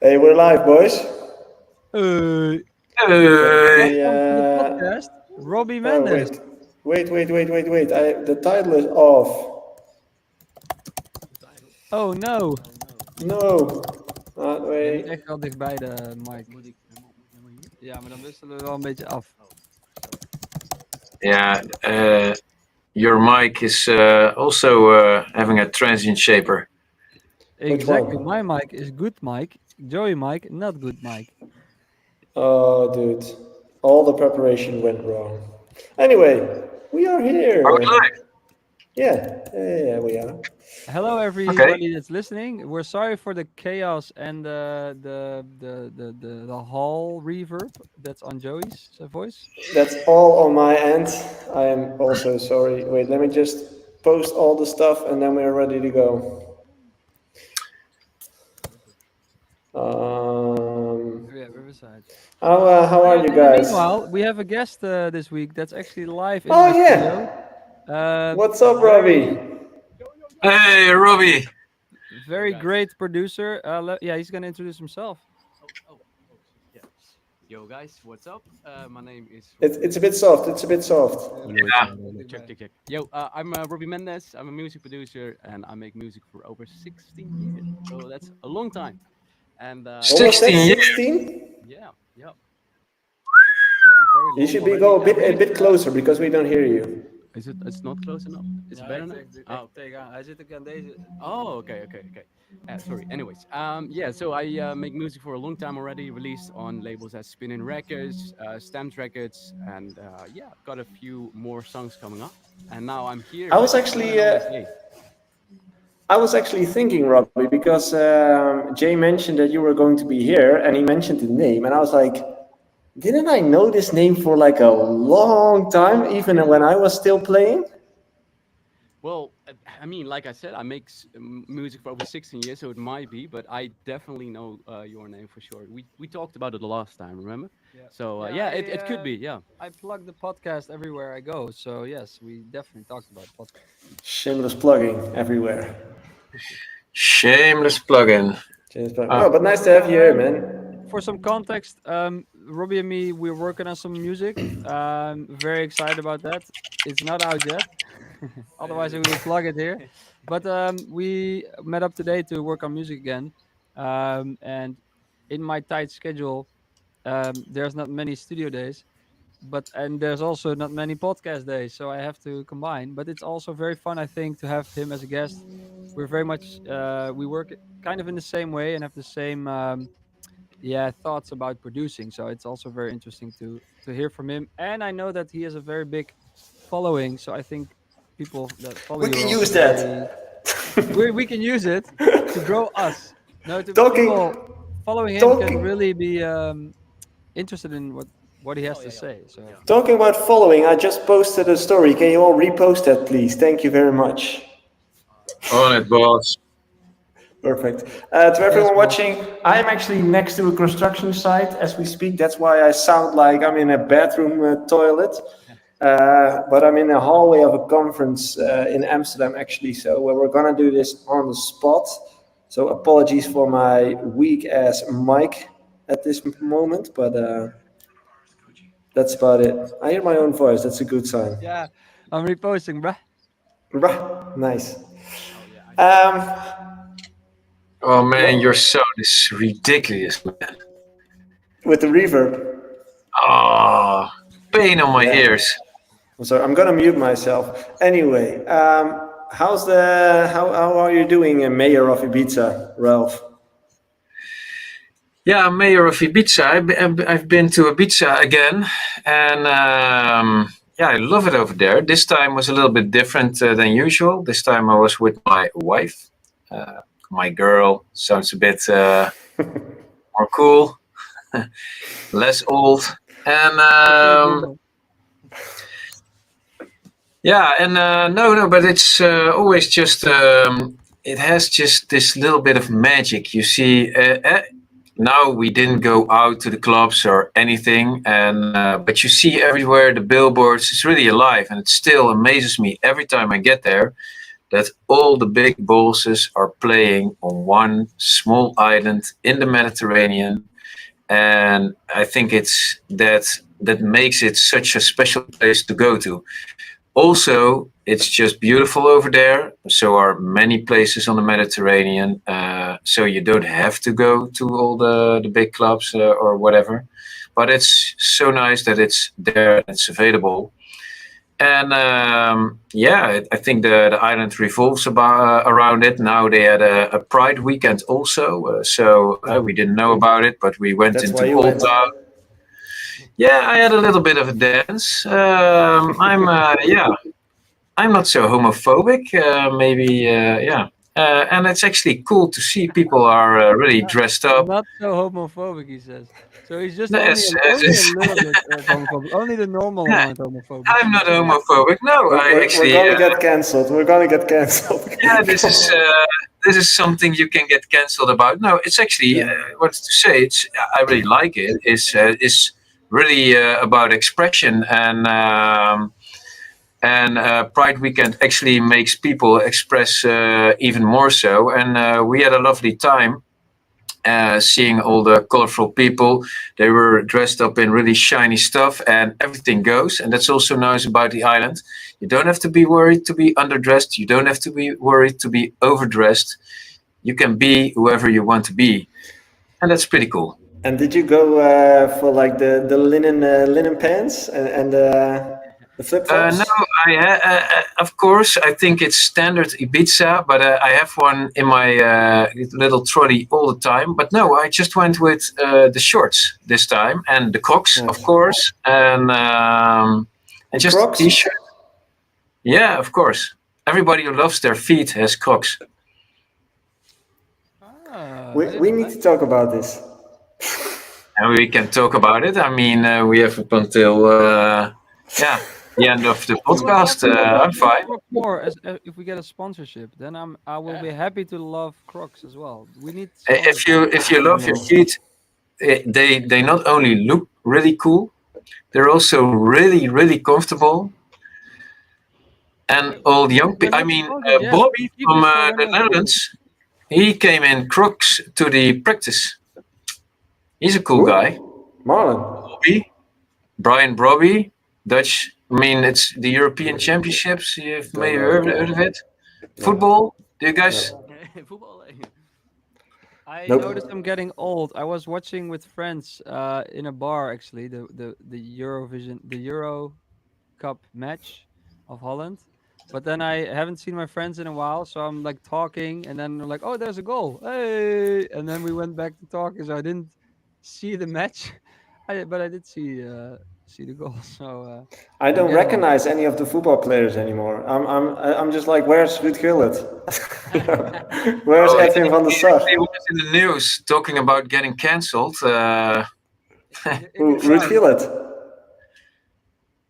Hey, we're live, boys. Uh, The, Welcome to the podcast, Robbie oh, Mendez. wait. The title is off. Oh no. No. Je moet Wait. echt wel dichtbij de mic. Ja, maar dan wisselen we wel een beetje af. Yeah, your mic is also having a transient shaper. Exactly. one? My mic is good mic. Joey mic, not good mic. Oh, dude. All the preparation went wrong. Anyway, we are here. Are we live? Yeah, we are. Hello everybody that's listening. We're sorry for the chaos and the hall reverb that's on Joey's voice. That's all on my end. I am also sorry. Wait, let me just post all the stuff and then we're ready to go. Yeah, Riverside. How are you guys? Meanwhile, we have a guest this week that's actually live in Oh, my yeah. studio. What's up, Robbie? Hey, Robbie. Very great producer. Yeah, he's gonna introduce himself. Yeah. Yo guys, what's up? My name is. It's a bit soft. It's a bit soft. Check. Yo, I'm Robbie Mendez. I'm a music producer and I make music for over 16 years. So that's a long time. And What was that, 16 years. 16? yeah. You should go a bit closer because we don't hear you. Is it? It's not close enough. It's better now. Oh. Hij zit ook aan deze. Oh, okay. Sorry. Anyways, yeah. So I make music for a long time already. Released on labels as Spinning Records, Stamps Records, and yeah, got a few more songs coming up. And now I'm here. I was actually thinking, Robbie, because Jay mentioned that you were going to be here, and he mentioned the name, and I was like, didn't I know this name for like a long time, even when I was still playing? Well, I mean, like I said, I make music for over 16 years, so it might be, but I definitely know your name for sure. We talked about it the last time, remember? Yeah. So it could be, yeah. I plug the podcast everywhere I go, so yes, we definitely talked about podcast. Shameless plugging everywhere. Shameless plug-in. Oh, but nice to have you here, man. For some context, Robbie and me, we're working on some music. Very excited about that. It's not out yet. Otherwise, we would plug it here. But we met up today to work on music again. And in my tight schedule, there's not many studio days, and there's also not many podcast days, so I have to combine. But it's also very fun, I think, to have him as a guest. We're very much we work kind of in the same way and have the same thoughts about producing. So it's also very interesting to hear from him. And I know that he has a very big following, so I think people that follow We you can are use also that. we can use it to grow us. No, to people following him can really be interested in what he has to say. So Talking about following, I just posted a story. Can you all repost that, please? Thank you very much. On it, boss. Perfect. To everyone watching, I'm actually next to a construction site as we speak. That's why I sound like I'm in a bathroom toilet. But I'm in a hallway of a conference in Amsterdam, actually. So we're going to do this on the spot. So apologies for my weak-ass mic at this moment, but that's about it. I hear my own voice. That's a good sign. yeah, I'm reposting, bruh. Nice. Oh man, your sound is ridiculous, man. With the reverb. Oh, pain on my ears. I'm sorry, I'm gonna mute myself. Anyway, how are you doing, Mayor of Ibiza, Ralph? Yeah, I'm mayor of Ibiza. I've been to Ibiza again, and yeah, I love it over there. This time was a little bit different than usual. This time I was with my wife. My girl sounds a bit more cool, less old, and yeah, and no, but it's always just it has just this little bit of magic. You see, now we didn't go out to the clubs or anything, and but you see everywhere the billboards. It's really alive, and it still amazes me every time I get there that all the big bosses are playing on one small island in the Mediterranean, and I think it's that makes it such a special place to go to. Also, it's just beautiful over there. So are many places on the Mediterranean. So you don't have to go to all the big clubs or whatever. But it's so nice that it's there and it's available. And I think the island revolves around it. Now they had a Pride weekend also. We didn't know about it, but we went That's why into you Old went. Town. Yeah, I had a little bit of a dance. I'm not so homophobic. And it's actually cool to see people are really dressed up. Not so homophobic, he says. So he's just Yes, only a little bit homophobic. Only the normal amount homophobic. I'm not homophobic. No, We're gonna get cancelled. We're gonna get cancelled. This is something you can get cancelled about. No, it's actually what to say. I really like it. Is really about expression, and Pride weekend actually makes people express even more so. And we had a lovely time seeing all the colorful people. They were dressed up in really shiny stuff, and everything goes. And that's also nice about the island. You don't have to be worried to be underdressed. You don't have to be worried to be overdressed. You can be whoever you want to be, and that's pretty cool. And did you go for like the linen pants and the flip flops? No, of course, I think it's standard Ibiza, but I have one in my little trolley all the time. But no, I just went with the shorts this time, and the Crocs, of course, and just Crocs? a t-shirt. Yeah, of course. Everybody who loves their feet has Crocs. We need to talk about this. And we can talk about it. I mean, we have up until the end of the podcast. I'm fine. More if we get a sponsorship, then I will be happy to love Crocs as well. We need. If you love your feet, they not only look really cool, they're also really comfortable. And all the young people. I mean, Bobby from the Netherlands, he came in Crocs to the practice. He's a cool guy. Marlon. Bobby, Brian Brobby, Dutch. I mean, it's the European Championships. You've maybe heard of it. Football. Do you guys? Football. I Nope. noticed I'm getting old. I was watching with friends in a bar actually the Euro Cup match of Holland. But then I haven't seen my friends in a while, so I'm like talking, and then they're like, "Oh, there's a goal! Hey!" And then we went back to talking, so I didn't see the match, but I did see the goal. So I don't recognize any of the football players anymore. I'm just like, where's Ruud Gullit? Where's Edwin van der Sar? He was in the news talking about getting cancelled. Ruud Gullit.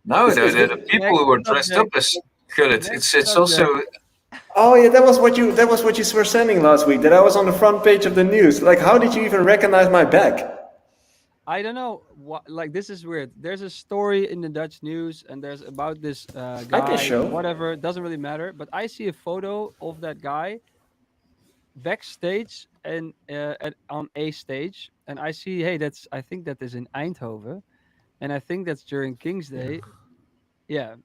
No, the people who were dressed up as Gullit. It's also. Oh yeah, that was what you were sending last week. That I was on the front page of the news. Like, how did you even recognize my back? I don't know. Like, this is weird. There's a story in the Dutch news, and there's about this guy. I can show. Whatever, it doesn't really matter. But I see a photo of that guy backstage and on a stage, and I see, hey, I think that is in Eindhoven, and I think that's during King's Day. Yeah.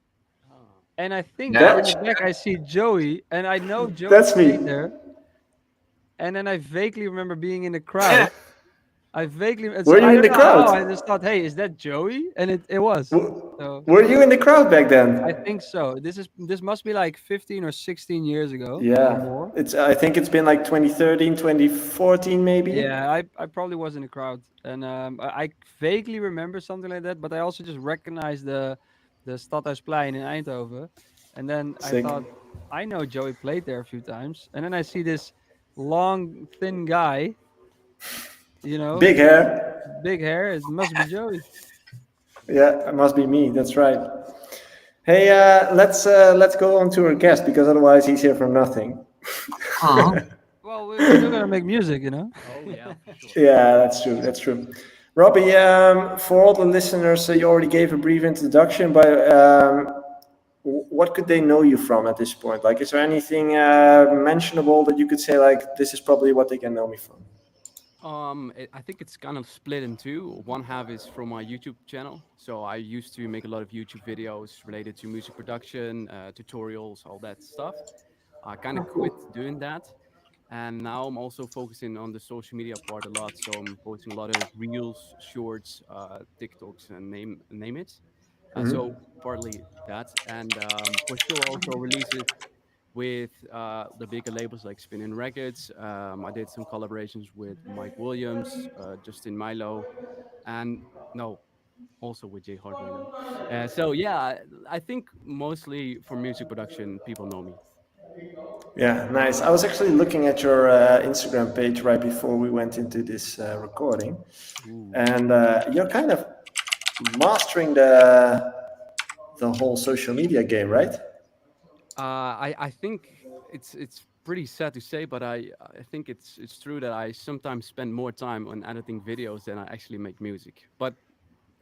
And I think in the back I see Joey, and I know Joey That's me. stayed there. And then I vaguely remember being in the crowd. Were you in the crowd? I just thought, hey, is that Joey? And it was. So, Were you in the crowd back then? I think so. This must be like 15 or 16 years ago. Yeah. Or more. I think it's been like 2013, 2014 maybe. Yeah, I probably was in the crowd, and I vaguely remember something like that. But I also just recognized the Stadhuisplein in Eindhoven, and then Sick. I thought, I know Joey played there a few times, and then I see this long, thin guy, Big hair. big hair. It must be Joey. Yeah, it must be me. That's right. Hey, let's go on to our guest, because otherwise he's here for nothing. Well, we're still gonna make music, Oh yeah. Sure. Yeah, that's true. That's true. Robbie, for all the listeners, you already gave a brief introduction, but what could they know you from at this point? Like, is there anything mentionable that you could say, like, this is probably what they can know me from? I think it's kind of split in two. One half is from my YouTube channel. So I used to make a lot of YouTube videos related to music production, tutorials, all that stuff. I kind of quit doing that. And now I'm also focusing on the social media part a lot. So I'm posting a lot of reels, shorts, TikToks, and name it. So partly that, and for sure also releases with the bigger labels like Spinning Records. I did some collaborations with Mike Williams, Justin Milo, and no, also with Jay Hardway now. So yeah, I think mostly for music production, people know me. Yeah, nice. I was actually looking at your Instagram page right before we went into this recording, Ooh. and you're kind of mastering the whole social media game, right? I think it's pretty sad to say, but I think it's true that I sometimes spend more time on editing videos than I actually make music. But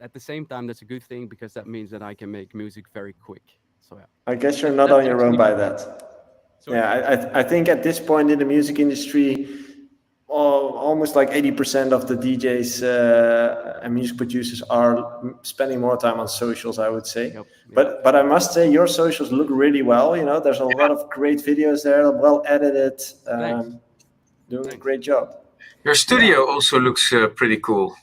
at the same time, that's a good thing because that means that I can make music very quick. So yeah, I guess you're that's not that's on your own actually by that. sorry. Yeah, I think at this point in the music industry, almost like 80% of the DJs and music producers are spending more time on socials, I would say. Yep. Yep. But I must say your socials look really well. You know, there's a lot of great videos there, well edited, Thanks. doing a Thanks. great job. Your studio also looks pretty cool.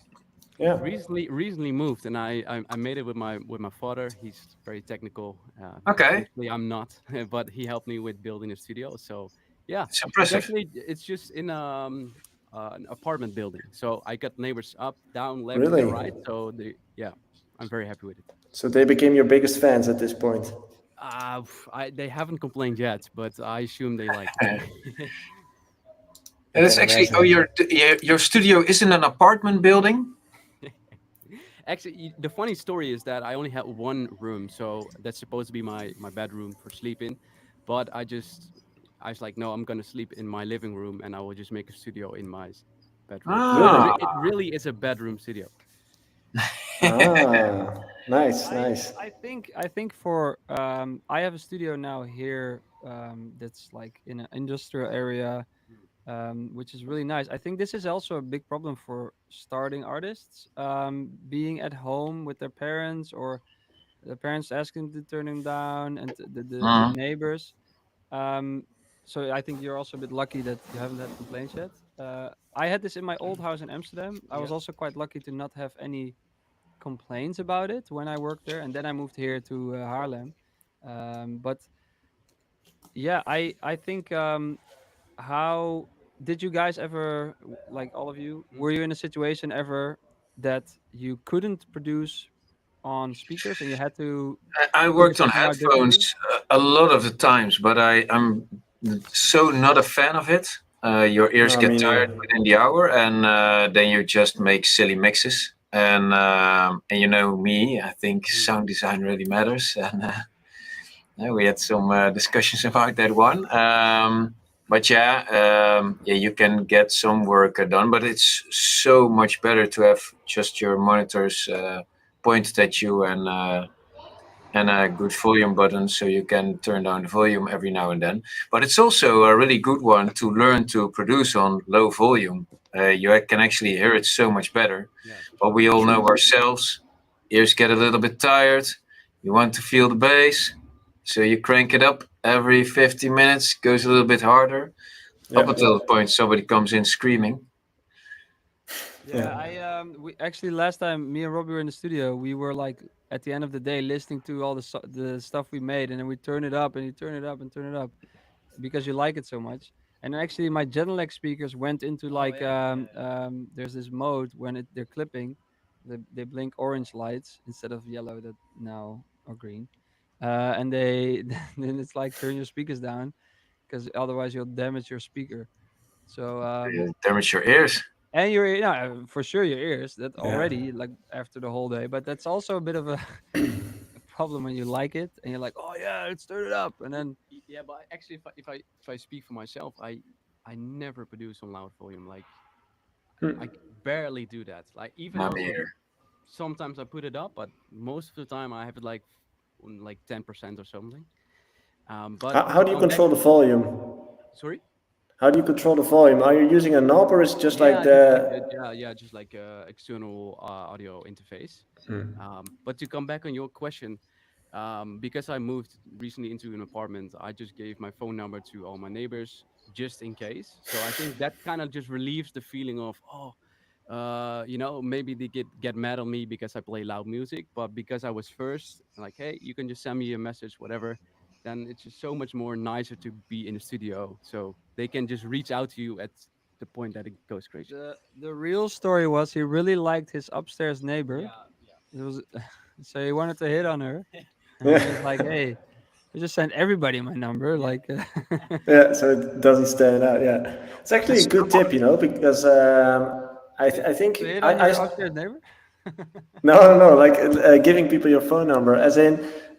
Yeah, Recently moved, and I made it with my father. He's very technical. Okay, Thankfully, I'm not, but he helped me with building a studio. So yeah, it's it's impressive. actually it's just in an apartment building. So I got neighbors up, down, left, and really. right. So yeah, I'm very happy with it. So they became your biggest fans at this point. They haven't complained yet, but I assume they like And it. it's Can actually, oh, imagine. your studio is in an apartment building? Actually, the funny story is that I only had one room, so that's supposed to be my bedroom for sleeping. But I was like, no, I'm gonna sleep in my living room, and I will just make a studio in my bedroom. So Really? Ah, it really is a bedroom studio. Ah, nice, nice. I think for I have a studio now here that's like in an industrial area, which is really nice. I think this is also a big problem for starting artists, being at home with their parents or the parents asking to turn them down and the mhm. neighbors. Um, so I think you're also a bit lucky that you haven't had complaints yet. I had this in my old house in Amsterdam. I was Yeah. also quite lucky to not have any complaints about it when I worked there, and then I moved here to Haarlem. But yeah, I think how did you guys ever like all of you? Were you in a situation ever that you couldn't produce on speakers and you had to I figure worked on something out differently? headphones a lot of the times, but I'm so not a fan of it. Your ears No, get me tired neither. within the hour, and then you just make silly mixes. And you know me, I think Mhm. sound design really matters, and yeah, we had some discussions about that one. But yeah, yeah, you can get some work done, but it's so much better to have just your monitors pointed at you and a good volume button so you can turn down the volume every now and then. But it's also a really good one to learn to produce on low volume. You can actually hear it so much better. Yeah, for But sure. we all know True. ourselves, ears get a little bit tired. You want to feel the bass, so you crank it up every 50 minutes, goes a little bit harder, up Yeah, until the point somebody comes in screaming. Yeah, yeah. we actually last time me and Robbie were in the studio, we were like at the end of the day listening to all the stuff we made, and then we turn it up and you turn it up and turn it up because you like it so much. And actually, my Genelec speakers went into like there's this mode when they're clipping, they blink orange lights instead of yellow that now are green, and they then it's like turn your speakers down because otherwise you'll damage your speaker. So Damage your ears. and your yeah, for sure your ears that Yeah. already like after the whole day, but that's also a bit of a, a problem when you like it and you're like, oh yeah, let's turn it up, and then Yeah, but actually, if I speak for myself, I never produce on loud volume. Like I barely do that. Like even My though ear. sometimes I put it up, but most of the time I have it like on like 10% or something. But How to do you come back, control the volume? sorry. How do you control the volume? Are you using a knob or is it just like Yeah, just like the? just like a external audio interface. Hmm. But to come back on your question, because I moved recently into an apartment, I just gave my phone number to all my neighbors just in case. So I think that kind of just relieves the feeling of, oh, maybe they get mad on me because I play loud music, but because I was first, like, hey, you can just send me a message, whatever. Then it's just so much more nicer to be in the studio, so they can just reach out to you at the point that it goes crazy. The real story was he really liked his upstairs neighbor. It was so he wanted to hit on her, and he was like, "Hey, I just sent everybody my number." Like, Yeah, so it doesn't stand out. Yeah, it's actually a That's good tip, because I think to hit on I your upstairs neighbor. no, like giving people your phone number, as in,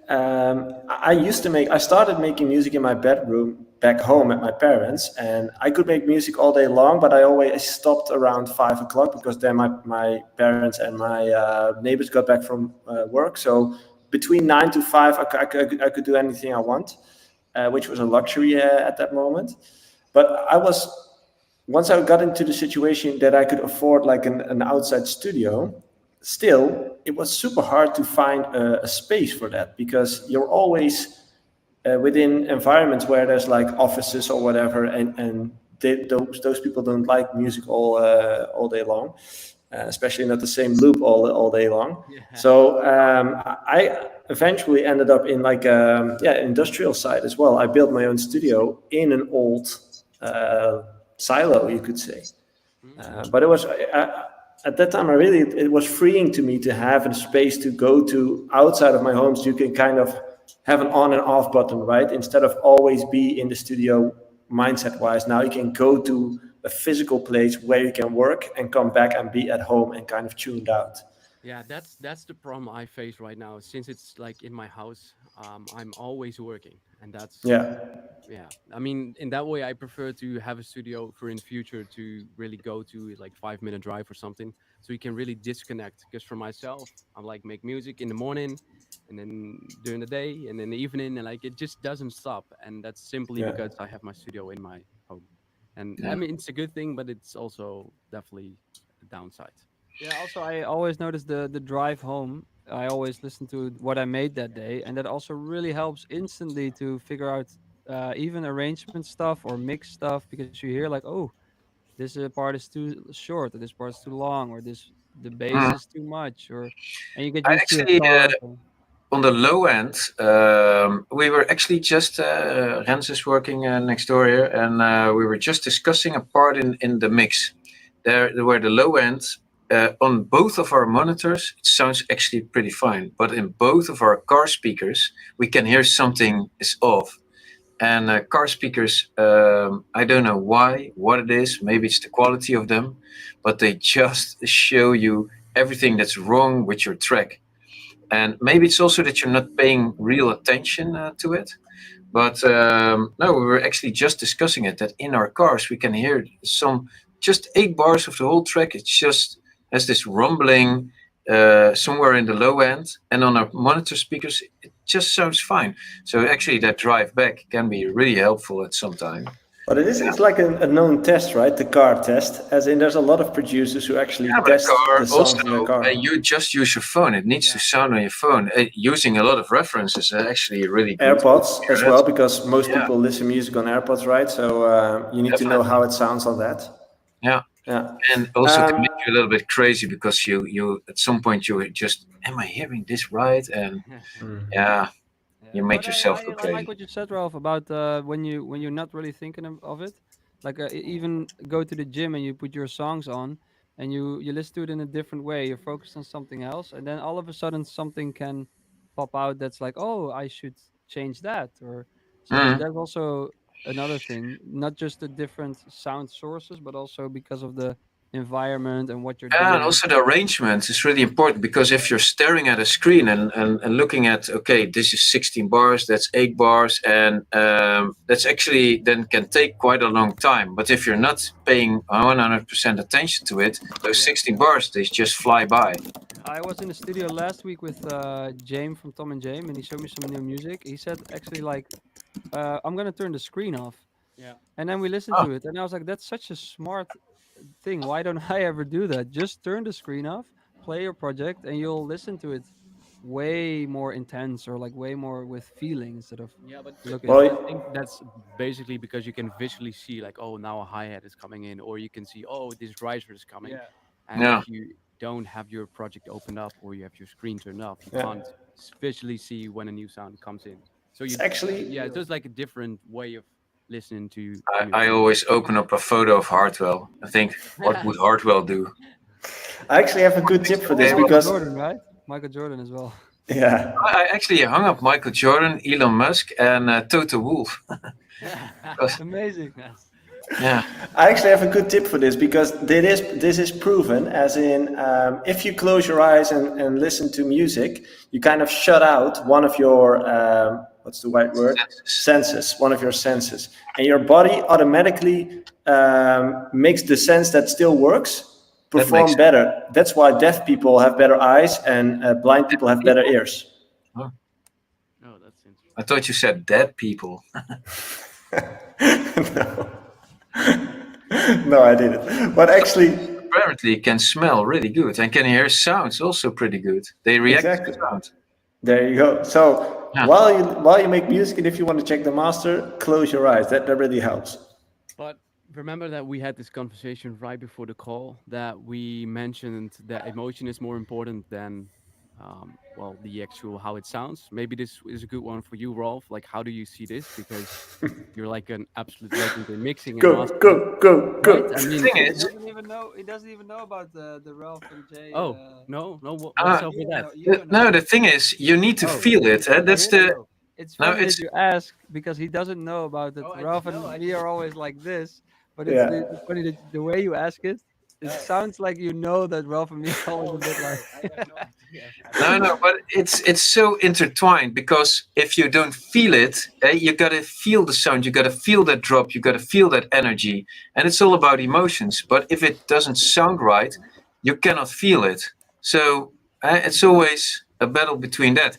I started making music in my bedroom back home at my parents, and I could make music all day long, but I always stopped around 5 o'clock because then my parents and my neighbors got back from work. So between 9 to 5, I could do anything I want, which was a luxury at that moment. But once I got into the situation that I could afford like an outside studio, still it was super hard to find a space for that because you're always within environments where there's like offices or whatever, and those people don't like music all day long, especially not the same loop all day long. Yeah. So I eventually ended up in like industrial side as well. I built my own studio in an old silo, you could say. But it was at that time, it was freeing to me to have a space to go to outside of my home, so you can kind of have an on and off button, right? Instead of always be in the studio mindset wise. Now you can go to a physical place where you can work and come back and be at home and kind of tuned out. Yeah, that's the problem I face right now. Since it's like in my house, I'm always working, and that's Yeah, yeah. I mean, in that way, I prefer to have a studio for in future to really go to like 5 minute drive or something, so you can really disconnect. Because for myself, I'm like make music in the morning, and then during the day, and in the evening, and like it just doesn't stop. And that's simply yeah. because I have my studio in my home. And I Yeah. mean, it's a good thing, but it's also definitely a downside. Yeah. Also, I always notice the drive home. I always listen to what I made that day, and that also really helps instantly to figure out even arrangement stuff or mix stuff because you hear like, oh, this part is too short, or this part is too long, or this the bass Mm. is too much, or and you get I used to a actually, part. Or, on the low end, we were actually just, Rens is working next door here, and we were just discussing a part in the mix. There were the low end. On both of our monitors, it sounds actually pretty fine, but in both of our car speakers, we can hear something is off. And car speakers, I don't know why, what it is. Maybe it's the quality of them, but they just show you everything that's wrong with your track. And maybe it's also that you're not paying real attention to it. But no, we were actually just discussing it that in our cars we can hear some just 8 bars of the whole track. It just has this rumbling somewhere in the low end, and on our monitor speakers it just sounds fine. So actually, that drive back can be really helpful at some time. But it's like a known test, right? The car test, as in there's a lot of producers who actually Yeah, but a test car the also, songs in their car. you just use your phone. It needs to sound on your phone. Using a lot of references is actually really good. AirPods as Yeah, well, because most yeah, people listen music on AirPods, right? So you need to know definitely. how it sounds on that. Yeah. Yeah. And also to make Um, you a little bit crazy because you at some point you just, am I hearing this right? And yeah, yeah, you but make yourself go I like crazy. what you said, Ralph, about when you're not really thinking of it. Like even go to the gym and you put your songs on, and you listen to it in a different way. You're focused on something else, and then all of a sudden something can pop out that's like, oh, I should change that. Or so Mm. that's also another thing. Not just the different sound sources, but also because of the environment and what you're Yeah, and doing. also the arrangement is really important because if you're staring at a screen and looking at, okay, this is 16 bars, that's 8 bars, and that's actually then can take quite a long time. But if you're not paying 100% attention to it, those Yeah. 16 bars, they just fly by. I was in the studio last week with James from Tom and James, and he showed me some new music. He said actually like, I'm gonna turn the screen off, Yeah. and then we listened Oh, to it, and I was like, that's such a smart thing. Why don't I ever do that? Just turn the screen off, play your project, and you'll listen to it way more intense or like way more with feeling instead of Yeah, but looking. I Well, think that's basically because you can visually see like, oh, now a hi-hat is coming in, or you can see, oh, this riser is coming. Yeah. And yeah. if you don't have your project opened up or you have your screen turned off, you yeah. can't visually see when a new sound comes in. So It's you, actually yeah, so it's like a different way of listening to I music. always open up a photo of Hartwell. I think, what would Hartwell do? I actually have a good tip for this Okay, well, Michael because Jordan, right? Michael Jordan as well. yeah, I actually hung up Michael Jordan, Elon Musk, and Toto Wolff. Amazing. Yes. Yeah, I actually have a good tip for this because this is proven. As in, if you close your eyes and listen to music, you kind of shut out one of your what's the right word? Senses. One of your senses, and your body automatically makes the sense that still works that makes perform better. That's why deaf people have better eyes and blind people have better ears. Oh, Oh, that's interesting. I thought you said dead people. No. No, I didn't. But actually, Apparently, can smell really good and can hear sounds also pretty good. They react exactly. to sound. There you go. So Yeah. while you make music, and if you want to check the master, close your eyes. That really helps. But remember that we had this conversation right before the call that we mentioned that emotion is more important than, well, the actual how it sounds. Maybe this is a good one for you, Rolf. Like, how do you see this? Because you're like an absolute legend in mixing and Go, mastering, go, go, right? go. I The mean, thing He is, doesn't even know. He doesn't even know about the Ralph and Jay. oh no, no, what's uh, up with that? You don't know. no, the thing is, you need to Oh, feel it. That's Here we the go. It's no. funny that It's you ask because he doesn't know about it. oh, I Ralph no, and I me just are always like this, but Yeah. it's funny that the way you ask it, it oh, sounds like you know that Ralph and me are always oh a bit no, like. I have no idea. no, but it's so intertwined because if you don't feel it, you gotta feel the sound. You gotta feel that drop. You gotta feel that energy, and it's all about emotions. But if it doesn't sound right, you cannot feel it. So it's always a battle between that.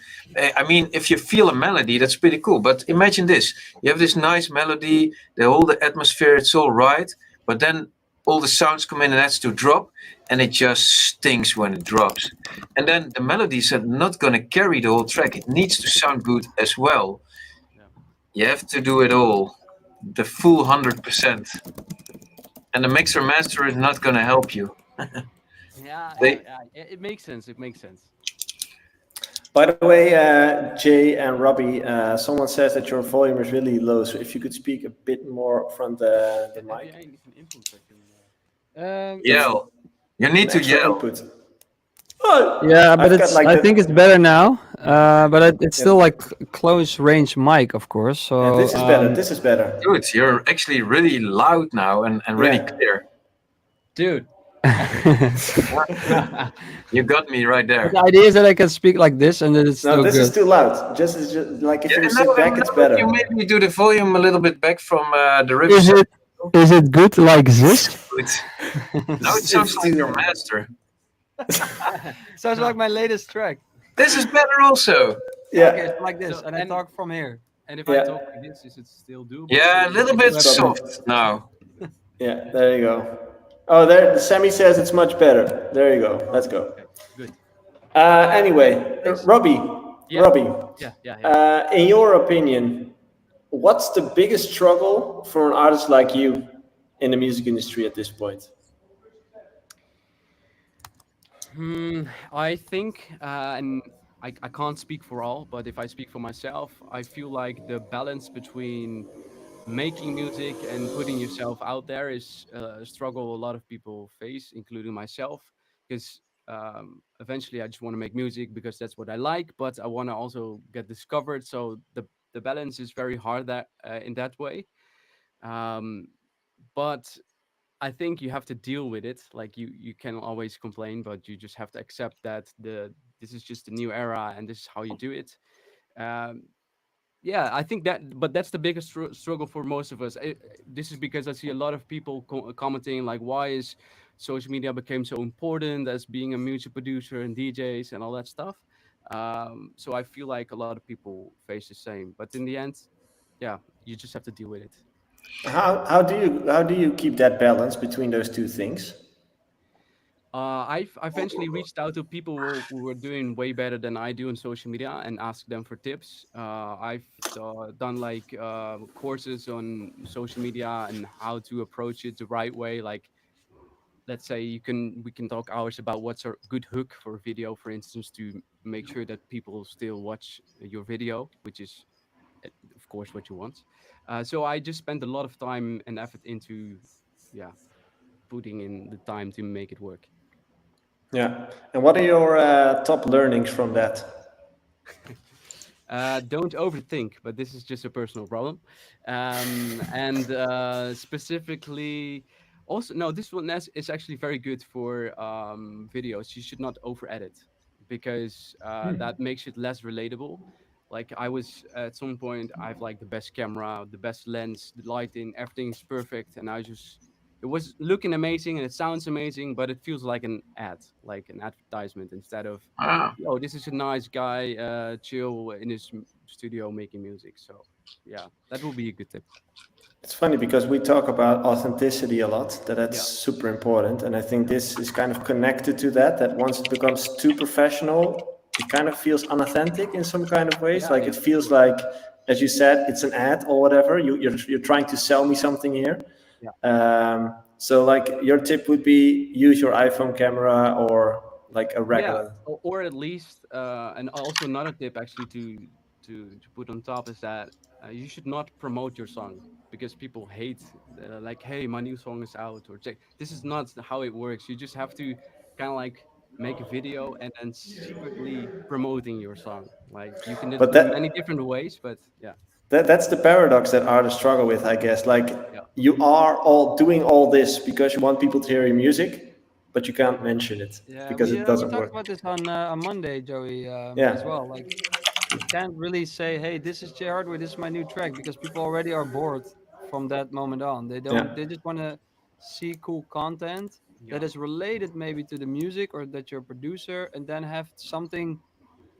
I mean, if you feel a melody, that's pretty cool. But imagine this: you have this nice melody, the whole the atmosphere, it's all right, but then all the sounds come in and that's to drop, and it just stings when it drops. And then the melodies are not going to carry the whole track. It needs to sound good as well. Yeah. You have to do it all, the full 100%. And the mixer master is not going to help you. Yeah, They, it makes sense. It makes sense. By the way, Jay and Robbie, someone says that your volume is really low. So if you could speak a bit more from the Heb je mic, eigenlijk een input dat je that's yell. You an need to extra yell. input. Oh, Yeah, but I've got it's. like I the think it's better now. But it's yeah, still like close range mic, of course. yeah. So This is better. This is better. Good. You're actually really loud now and really Yeah. clear. dude. You got me right there. the idea is that I can speak like this and then it's No, still this is good. too loud. Just like if Yeah, you sit back, it's if better. you maybe do the volume a little bit back from the Is riverside. it good like this? Good. Now it sounds It's like too your loud. master. Sounds like my latest track. This is better also. Yeah. Okay, it's like this, So, and I and- talk from here. And if Yeah. I talk like this, is it still doable? Yeah, a Or little is bit it- Stop soft now. Yeah. There you go. Oh, there. Sammy says it's much better. There you go. Let's go. Okay, good. Anyway, Robbie. Yeah. Robbie. Yeah. In your opinion, what's the biggest struggle for an artist like you in the music industry at this point? I think, and I can't speak for all, but if I speak for myself, I feel like the balance between making music and putting yourself out there is a struggle a lot of people face, including myself. Because eventually, I just want to make music because that's what I like, but I want to also get discovered. So the balance is very hard that in that way. Um, but I think you have to deal with it. Like you can always complain, but you just have to accept that this is just a new era and this is how you do it. Um, yeah, I think that, but that's the biggest struggle for most of us. This is because I see a lot of people commenting like, why is social media became so important as being a music producer and DJs and all that stuff. So I feel like a lot of people face the same, but in the end, yeah, you just have to deal with it. How do you keep that balance between those two things? I've eventually reached out to people who were doing way better than I do on social media and asked them for tips. I've done like courses on social media and how to approach it the right way. Like, let's say we can talk hours about what's a good hook for a video, for instance, to make sure that people still watch your video, which is of course what you want. So I just spent a lot of time and effort into, yeah, putting in the time to make it work. Yeah. And what are your top learnings from that? Don't overthink, but this is just a personal problem. And specifically, also, no, this one is actually very good for videos. You should not over edit because that makes it less relatable. Like I was at some point, I've like the best camera, the best lens, the lighting, everything's perfect, and it was looking amazing and it sounds amazing, but it feels like an ad, like an advertisement instead of, Ah, oh, this is a nice guy, chill in his studio making music. So, yeah, that will be a good tip. It's funny because we talk about authenticity a lot, that's Yeah. super important. And I think this is kind of connected to that, that once it becomes too professional, it kind of feels unauthentic in some kind of ways. Yeah, Like yeah. it feels like, as you said, it's an ad or whatever. You're trying to sell me something here. Yeah. So like your tip would be use your iPhone camera or like a Yeah, regular. or at least, and also another tip actually to put on top is that you should not promote your song because people hate like, hey, my new song is out, or check. This is not how it works. You just have to kind of like make a video and then secretly promoting your song. Like you can But do many different ways, but yeah, that's the paradox that artists struggle with, I guess. Like yeah, you are all doing all this because you want people to hear your music, but you can't mention it Yeah, because it we doesn't talked work. about this on Monday, Joey, as Yeah, well. Like, you can't really say, "Hey, this is Jay Hardware, this is my new track," because people already are bored from that moment on. They don't. yeah. They just want to see cool content yeah, that is related maybe to the music or that you're a producer, and then have something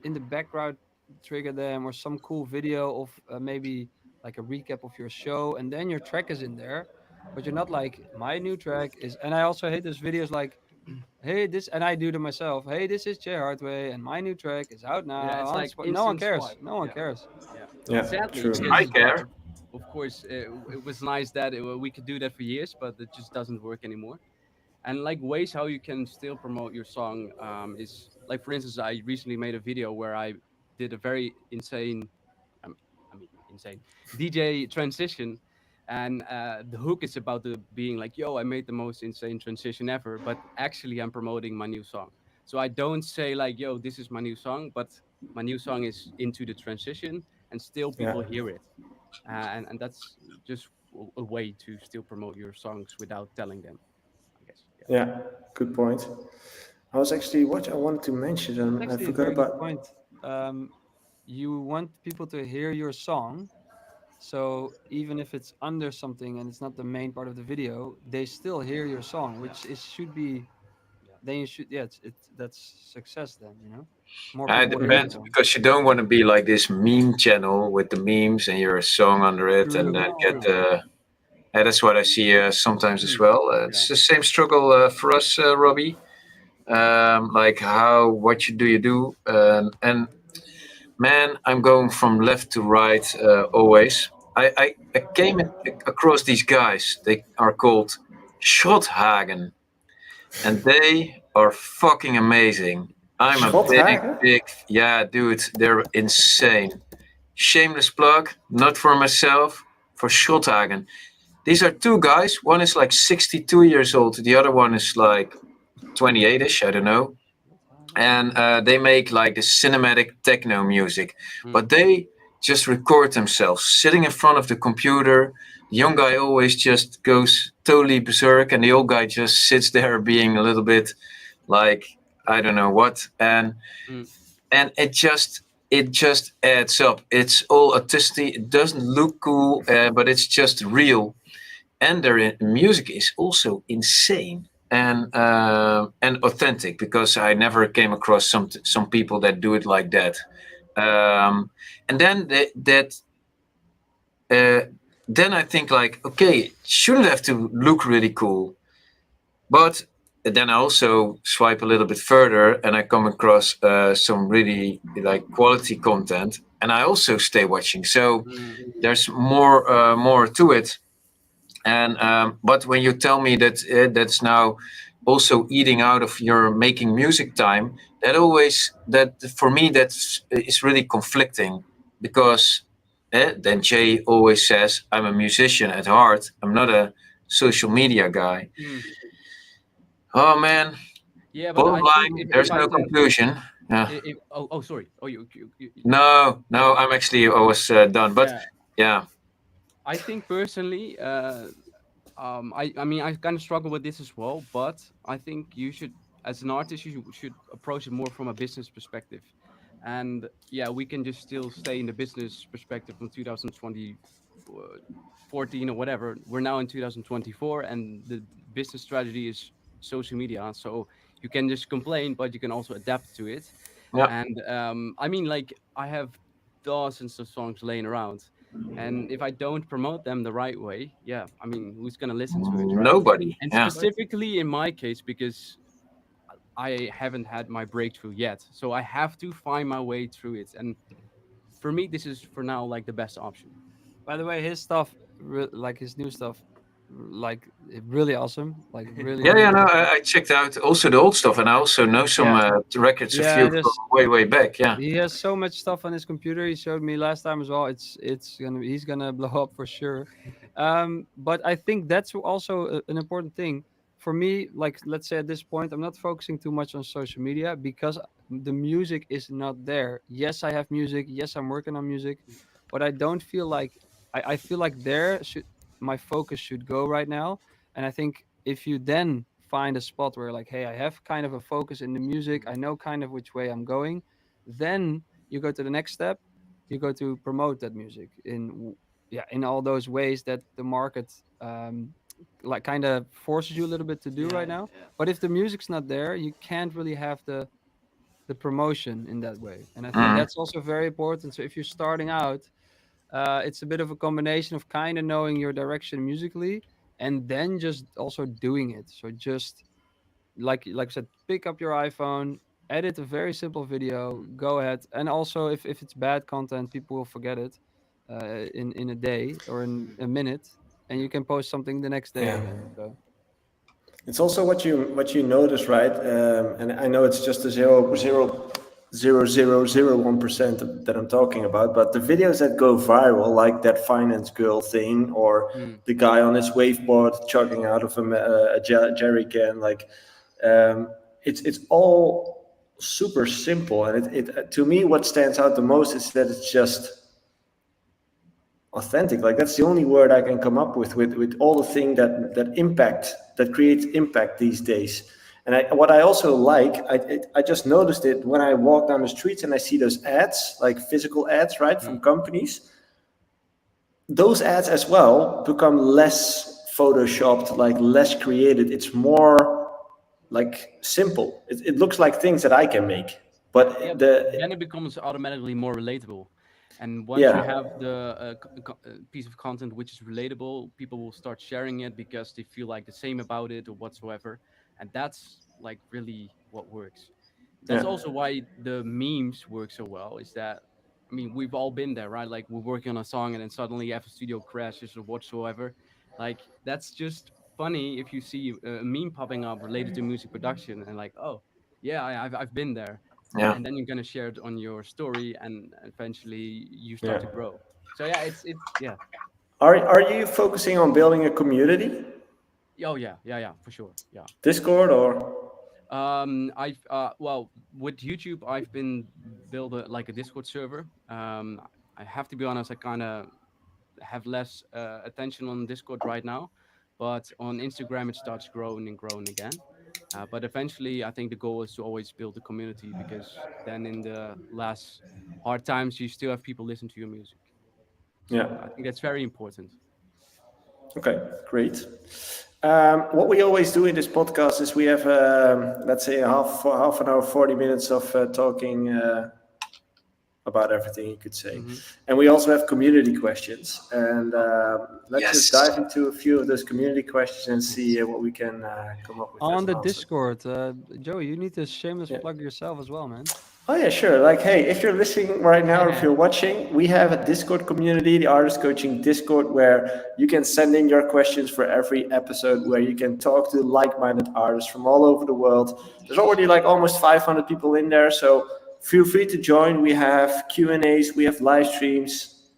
in the background trigger them, or some cool video of maybe like a recap of your show, and then your track is in there. But you're not like, my new track is. And I also hate those videos like, hey, this, and I do to myself. Hey, this is Jay Hardway, and my new track is out yeah. now It's on like Spotify. No one instant cares. swipe. No one Yeah. cares. Yeah, Yeah, sadly, true. I because care. of course it was nice that we could do that for years, but it just doesn't work anymore. And like ways how you can still promote your song is like, for instance, I recently made a video where I did a very insane, um, I mean insane DJ transition, and the hook is about the being like, yo, I made the most insane transition ever, but actually I'm promoting my new song. So I don't say like, yo, this is my new song, but my new song is into the transition, and still people Yeah, hear it, and that's just a way to still promote your songs without telling them, I guess. Yeah. yeah. Good point. I was actually what I wanted to mention, That's and I actually a forgot very good about. point. You want people to hear your song, so even if it's under something and it's not the main part of the video, they still hear your song, Yeah. which is should be. Yeah. Then you should, yeah, it's that's success. Then more It people hear your depends song. because you don't want to be like this meme channel with the memes and your song under it and True, get. true. That's what I see sometimes as Mm. well. Yeah. It's the same struggle for us, Robbie. Like how what you do, and man, I'm going from left to right always. I came across these guys. They are called Schothagen, and they are fucking amazing. I'm a Schothagen? big, yeah, dude. They're insane. Shameless plug, not for myself, for Schothagen. These are two guys. One is like 62 years old. The other one is like 28ish. I don't know. And they make like this cinematic techno music, Mm. but they just record themselves sitting in front of the computer. The young guy always just goes totally berserk, and the old guy just sits there being a little bit like I don't know what, Mm. and it just adds up. It's all artistic. It doesn't look cool, but it's just real, and their music is also insane. and authentic, because I never came across some people that do it like that. And then uh, then I think like, okay, it shouldn't have to look really cool, but then I also swipe a little bit further and I come across some really like quality content, and I also stay watching. So Mm. there's more to it. And but when you tell me that that's now also eating out of your making music time, that for me that's is really conflicting, because then Jay always says I'm a musician at heart. I'm not a social media guy. Mm. Oh man, Yeah, but bottom I think line, if there's I no can, conclusion. Yeah. oh sorry, oh No, no, I'm actually always done. But yeah, yeah, I think personally, I mean, I kind of struggle with this as well, but I think you should, as an artist, you should approach it more from a business perspective. And yeah, we can just still stay in the business perspective from 2020, 14 or whatever. We're now in 2024, and the business strategy is social media. So you can just complain, but you can also adapt to it. yeah. And I mean, like, I have dozens of songs laying around, and if I don't promote them the right way, yeah, I mean, who's gonna listen to it, right? Nobody. And Yeah. specifically in my case, because I haven't had my breakthrough yet, so I have to find my way through it. And for me, this is for now like the best option. By the way, his stuff, like his new stuff, like really awesome. Like really, Yeah, really yeah, no, good stuff. I checked out also the old stuff, and I also know some Yeah, records, a yeah. few And from there's way back. Yeah, he has so much stuff on his computer. He showed me last time as well. It's gonna he's gonna blow up for sure. But I think that's also an important thing for me. Like, let's say at this point, I'm not focusing too much on social media because the music is not there. Yes, I have music. Yes, I'm working on music, but I don't feel like I feel like there should my focus should go right now. And I think if you then find a spot where like, hey, I have kind of a focus in the music, I know kind of which way I'm going, then you go to the next step. You go to promote that music yeah, in all those ways that the market like kind of forces you a little bit to do right now. But if the music's not there, you can't really have the promotion in that way. And I think mm, that's also very important. So if you're starting out, it's a bit of a combination of kind of knowing your direction musically and then just also doing it. So just like I said, pick up your iPhone, edit a very simple video, go ahead. And also, if it's bad content, people will forget it in a day or in a minute, and you can post something the next day Yeah. again. So It's also what you notice, right? And I know it's just a 0.0001% that I'm talking about, but the videos that go viral, like that finance girl thing, or Mm. the guy on his waveboard chugging out of a jerry can, like it's all super simple, and it to me what stands out the most is that it's just authentic. Like that's the only word I can come up with all the thing that creates impact these days. And what I also like, I just noticed it when I walk down the streets and I see those ads, like physical ads, right, from companies. Those ads as well become less photoshopped, like less created. It's more like simple. It looks like things that I can make. Yeah, But then it becomes automatically more relatable. And once you yeah, have the piece of content which is relatable, people will start sharing it because they feel like the same about it or whatsoever. And that's like really what works. That's yeah, also why the memes work so well. Is that, I mean, we've all been there, right? Like we're working on a song and then suddenly FL Studio crashes or whatsoever. Like that's just funny if you see a meme popping up related to music production and like, oh yeah, I've been there, yeah. and then you're gonna share it on your story, and eventually you start yeah. to grow. So yeah, it's yeah. Are you focusing on building a community? Oh yeah, for sure. Yeah. Discord or I've well, with YouTube, I've been build like a Discord server. I have to be honest, I kind of have less attention on Discord right now, but on Instagram it starts growing and growing again. But eventually, I think the goal is to always build a community, because then in the last hard times, you still have people listen to your music. yeah? So I think that's very important. Okay, great. What we always do in this podcast is we have, let's say, half an hour, 40 minutes of talking about everything you could say, and we also have community questions. And let's just Yes. dive into a few of those community questions and see what we can come up with as On an the answer. Discord, Joey, you need to shameless plug yourself as well, man. Oh yeah, sure. Like, hey, if you're listening right now, or if you're watching, we have a Discord community, the Artist Coaching Discord, where you can send in your questions for every episode, where you can talk to like-minded artists from all over the world. There's already like almost 500 people in there, so feel free to join. We have Q&As, we have live streams,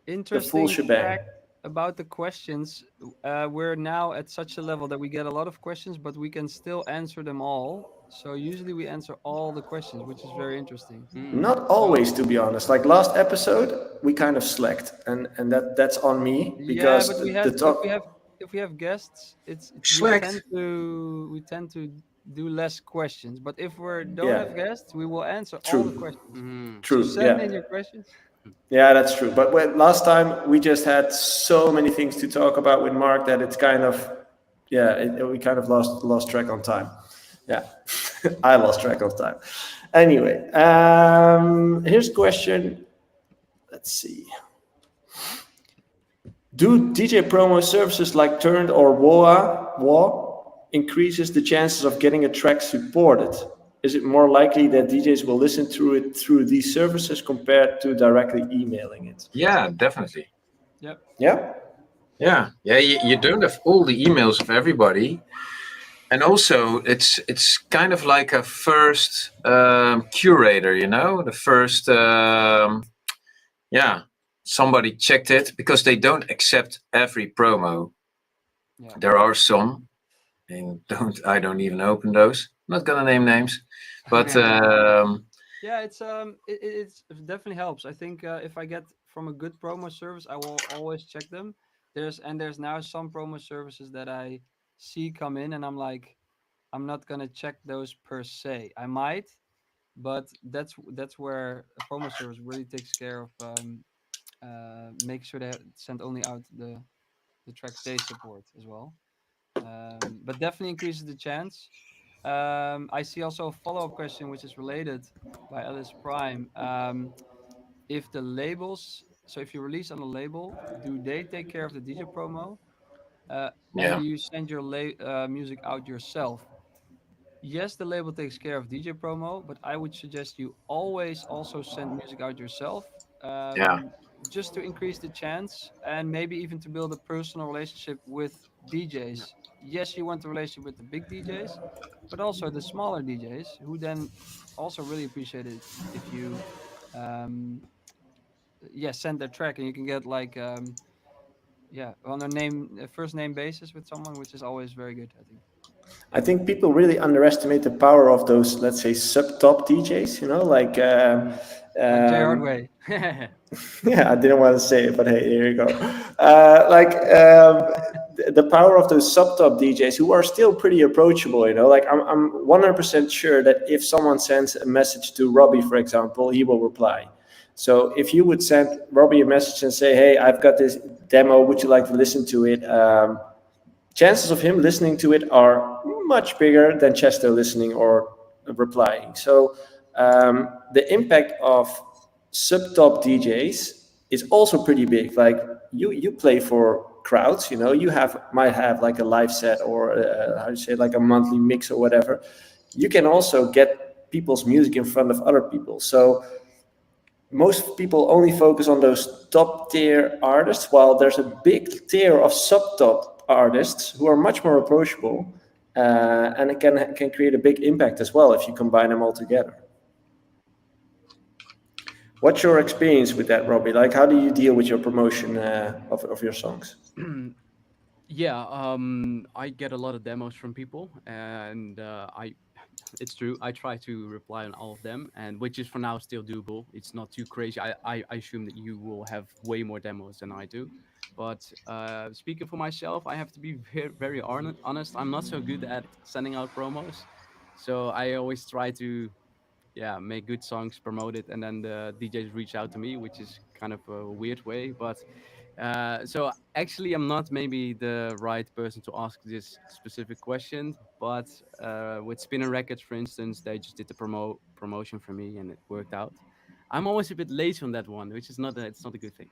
the full Interesting shebang. fact about the questions. We're now at such a level that we get a lot of questions, but we can still answer them all. So usually we answer all the questions, which is very interesting. Not always, to be honest. Like last episode, we kind of slacked, and that's on me Yeah, because but we the have talk. if we have guests, Slacked. we tend to do less questions. But if we don't Yeah, have guests, we will answer all the true, questions. So true. send in Yeah, your questions. yeah, that's true. But last time we just had so many things to talk about with Mark that it's kind of, yeah, we kind of lost track on time. Yeah, I lost track of time. Anyway, here's a question. Let's see. Do DJ promo services like Turned or WA increases the chances of getting a track supported? Is it more likely that DJs will listen to it through these services compared to directly emailing it? Yeah, definitely. Yep. Yeah? Yeah, yeah. You don't have all the emails of everybody, and also it's kind of like a first curator. You know, the first yeah, somebody checked it because they don't accept every promo. Yeah. There are some, and I don't even open those. Not gonna name names, but Yeah, it definitely helps. I think if I get from a good promo service, I will always check them. There's now some promo services that I see come in, and I'm like, I'm not gonna check those per se. I might, but that's where a promo service really takes care of. Make sure they send only out the tracks they support as well. But definitely increases the chance. I see also a follow-up question which is related by Alice Prime. If the labels, so if you release on a label, do they take care of the DJ promo? And yeah, do you send your music out yourself? Yes, the label takes care of DJ promo, but I would suggest you always also send music out yourself, yeah, just to increase the chance and maybe even to build a personal relationship with DJs. Yes, you want a relationship with the big DJs, but also the smaller DJs who then also really appreciate it if you, um, yeah, send their track and you can get like, yeah, on a first name basis with someone, which is always very good, I think. I think people really underestimate the power of those, let's say, sub-top DJs, you know, like... Like Jay um, Hardway. yeah, I didn't want to say it, but hey, here you go. The power of those sub-top DJs who are still pretty approachable, you know, like I'm 100% sure that if someone sends a message to Robbie, for example, he will reply. So if you would send Robbie a message and say, hey, I've got this demo, would you like to listen to it? Chances of him listening to it are much bigger than Chester listening or replying. So the impact of sub-top DJs is also pretty big. Like you play for crowds, you know, might have like a live set or how do you say, like a monthly mix or whatever. You can also get people's music in front of other people. So most people only focus on those top tier artists, while there's a big tier of sub-top artists who are much more approachable, and it can create a big impact as well if you combine them all together. What's your experience with that, Robbie? Like, how do you deal with your promotion of your songs? Yeah, I get a lot of demos from people, and it's true. I try to reply on all of them, and which is for now still doable. It's not too crazy. I assume that you will have way more demos than I do, but speaking for myself, I have to be very honest. I'm not so good at sending out promos, so I always try to, yeah, make good songs, promote it, and then the DJs reach out to me, which is kind of a weird way, but So actually, I'm not maybe the right person to ask this specific question, but with Spinning Records, for instance, they just did the promotion for me, and it worked out. I'm always a bit lazy on that one, which is not it's not a good thing.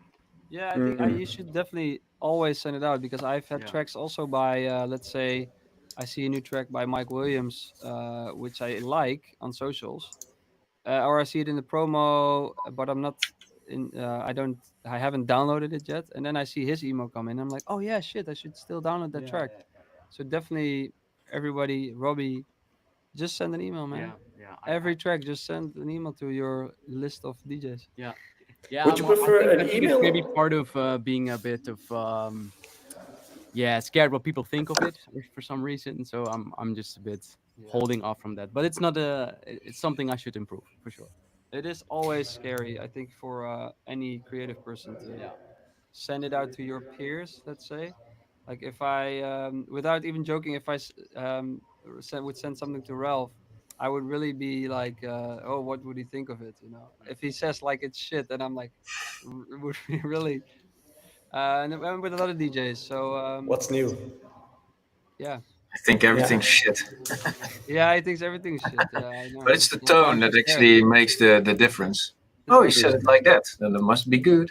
Yeah, I think you should definitely always send it out because I've had Yeah. tracks also by, let's say, I see a new track by Mike Williams, which I like on socials, or I see it in the promo, but I'm not in. I haven't downloaded it yet, and then I see his email come in. I'm like, oh yeah, shit, I should still download that track. So definitely, everybody, Robbie, just send an email, man. Yeah, yeah, Every track, just send an email to your list of DJs. yeah, yeah. Would you I prefer think an it's maybe email? part of being a bit of yeah, scared what people think of it for some reason. So I'm just a bit Yeah. holding off from that. But it's not it's something I should improve for sure. It is always scary, I think, for any creative person to send it out to your peers, let's say. Like if I, without even joking, if would send something to Ralph, I would really be like, oh, what would he think of it? You know, if he says like it's shit, then I'm like, would be really. And I'm with a lot of DJs, so What's new? yeah, I think Yeah. everything's shit. yeah, I think everything's shit. Yeah, I But know. it's the That's why I'm tone so that scared. actually makes the difference. That's Oh, why he I'm so said it scared. like that. Then it must be good.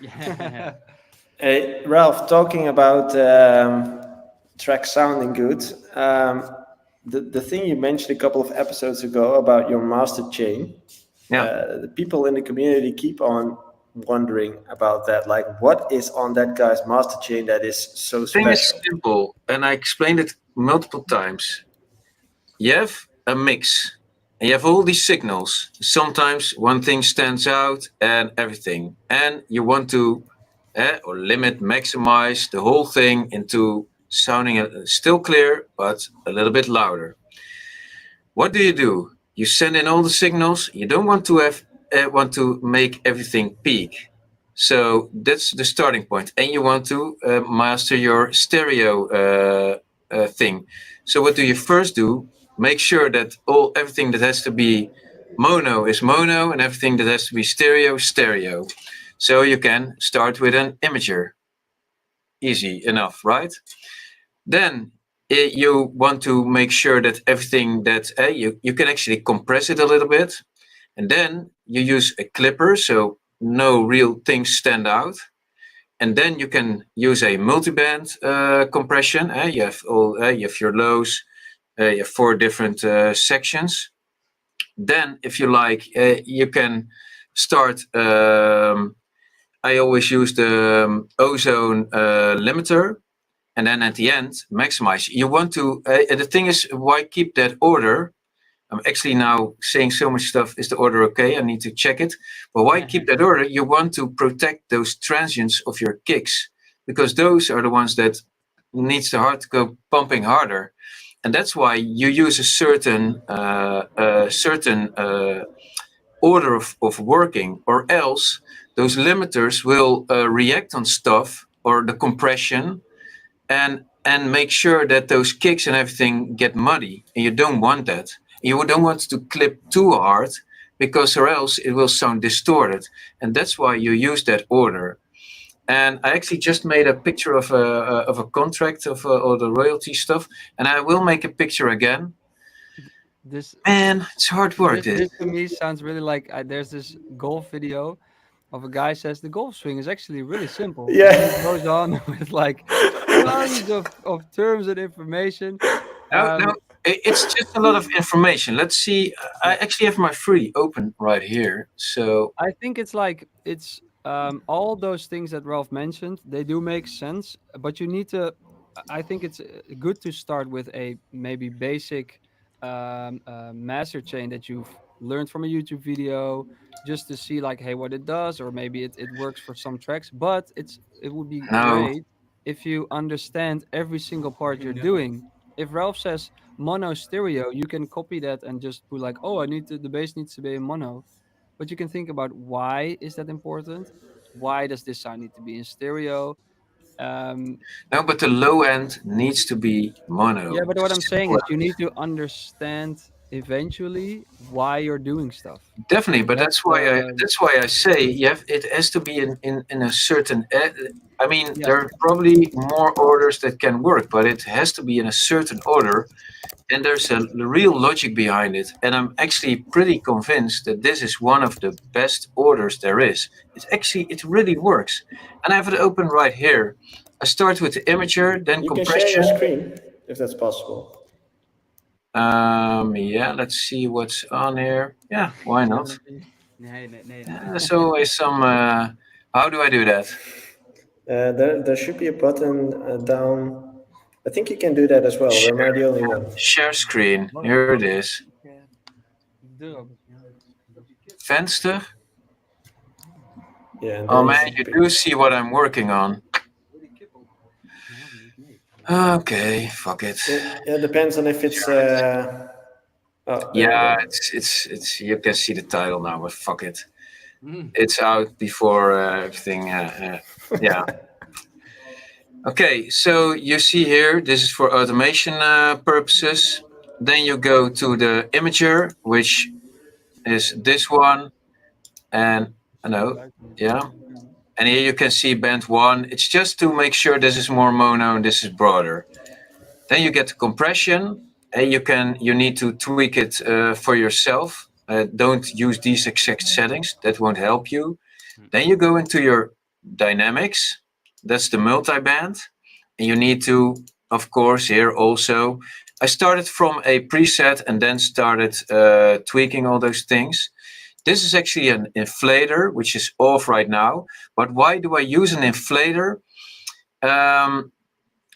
Yeah. Hey, Ralph, talking about track sounding good. The thing you mentioned a couple of episodes ago about your master chain, Yeah. the people in the community keep on wondering about that. Like, what is on that guy's master chain that is so Thing is special? simple, and I explained it multiple times. You have a mix, and you have all these signals. Sometimes one thing stands out and everything, and you want to or limit, maximize the whole thing into sounding still clear but a little bit louder. What do? You send in all the signals. You don't want to have want to make everything peak. So that's the starting point, and you want to master your stereo thing. So what do you first do? Make sure that everything that has to be mono is mono, and everything that has to be stereo is stereo. So you can start with an imager. Easy enough, right? Then you want to make sure that everything that you can actually compress it a little bit, and then you use a clipper so no real things stand out. And then you can use a multiband compression. You have your lows, you have 4 different sections. Then, if you like, you can start. I always use the ozone limiter, and then at the end maximize. You want to. The thing is, why keep that order? I'm actually now saying so much stuff. Is the order okay? I need to check it. But why keep that order? You want to protect those transients of your kicks, because those are the ones that needs the heart to go pumping harder, and that's why you use a certain order of working, or else those limiters will react on stuff or the compression, and make sure that those kicks and everything get muddy, and you don't want that. You don't want to clip too hard, because or else it will sound distorted, and that's why you use that order. And I actually just made a picture of a contract of all the royalty stuff, and I will make a picture again. This Man, it's hard work. this to me sounds really like there's this golf video of a guy says the golf swing is actually really simple, and then he Yeah. goes on with like tons of terms and information. No, it's just a lot of information. Let's see. I actually have my free open right here. So I think it's like it's all those things that Ralph mentioned. They do make sense, but you need to. I think it's good to start with a maybe basic master chain that you've learned from a YouTube video, just to see like, hey, what it does, or maybe it works for some tracks. But it would be no, great if you understand every single part you're doing. If Ralph says mono stereo, you can copy that and just put like, oh, the bass needs to be in mono, but you can think about why is that important? Why does this sound need to be in stereo? Um, no, but the low end needs to be yeah, mono. but what I'm saying Simple. is you need to understand. eventually why you're doing stuff. Definitely, but That's that's why I say you have, it has to be in a certain. I mean, yeah. there are probably more orders that can work, but it has to be in a certain order, and there's a real logic behind it. And I'm actually pretty convinced that this is one of the best orders there is. It really works, and I have it open right here. I start with the imager, then You can share your compression. screen if that's possible. Yeah, let's see what's on here. Yeah, why not? Nee, nee, nee. There's always some. How do I do that? There should be a button down. I think you can do that as well. Or am I the only one? Share screen. Here it is. Venster. Yeah. And Oh then man, should you be- do see what I'm working on. Okay, fuck it. It depends on if it's. Oh, there we Yeah, go. it's. You can see the title now, but fuck it. Mm. It's out before everything. Yeah. Okay, so you see here, this is for automation purposes. Then you go to the imager, which is this one, and no, yeah. And here you can see band 1. It's just to make sure this is more mono and this is broader. Then you get the compression, and you need to tweak it for yourself. Don't use these exact settings; that won't help you. Then you go into your dynamics. That's the multi-band, and you need to, of course, here also. I started from a preset and then started tweaking all those things. This is actually an inflator, which is off right now. But why do I use an inflator?